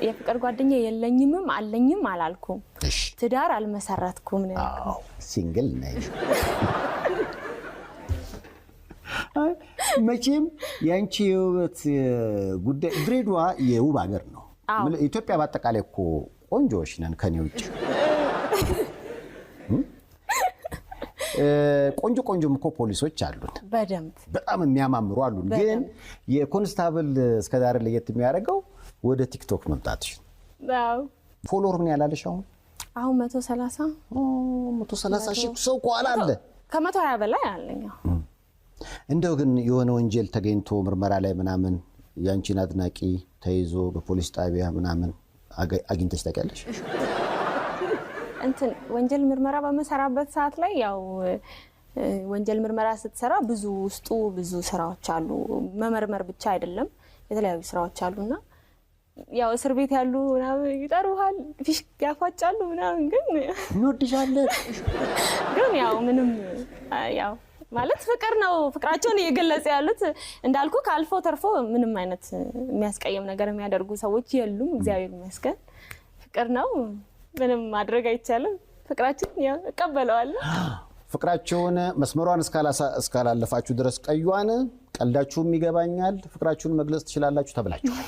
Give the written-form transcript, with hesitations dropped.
የፍቅር ጓደኛ የለኝም አለኝም አላልኩም ትዳር አልመሰረትኩም ነው ሲንግል ነኝ መቼም ያንቺ የውበት ጉዳይ ድሬዳዋ የውብ ሀገር ነው ኢትዮጵያ በአጠቃላይ እኮ ቆንጆዎች ነን ከኔ ውጭ ቆንጆም እኮ ፖሊሶች አሉን በደንብ በጣም የሚያማምሩ አሉን ግን የኮንስታብል እስከዛሬ ለየት የሚያደርገው ወደ ቲክቶክ መምጣትሽ አዎ ፎሎወር ምን ያላለሽ አሁን 130 ሺህ ሰው ቋላ አለ ከ120 በላይ አለኝ እንደው ግን የሆነ ወንጀል ተገኝቶ ምርመራ ላይ ምናምን ያንቺን አድናቂ ተይዞ በፖሊስ ጣቢያ ምናምን አግኝተሽ ታውቂያለሽ እንትን ወንጀል ምርመራ በመሰራበት ሰዓት ላይ ያው ወንጀል ምርመራ ስትሰራ ብዙ ውስጡ ብዙ ስራዎች አሉ መመርመር ብቻ አይደለም የተለያዩ ስራዎች አሉና ያው እስር ቤት ያሉ ይጠሩሃል ፊሽ ያፋጫሉ ምናምን ግን እንወድሻለን ግን ያው ምንም ያው ማለት ፍቅር ነው ፍቅራቸውን እየገለጹ ያሉት እንዳልኩ ካልፎ ተርፎ ምንም አይነት የሚያስቀየም ነገር የሚያደርጉ ሰዎች የሉም እግዚአብሔር ይመስገን ፍቅር ነው ምንም ማድረግ አይቻልም ፍቅራችን ያው እቀበለዋለሁ ፍቅራቸውን መስመሯን እስካላለፋችሁ ድረስ ቀዩዋን ቀልዳችሁም ይገባኛል ፍቅራችሁን መግለጽ ትችላላችሁ ተብላችኋል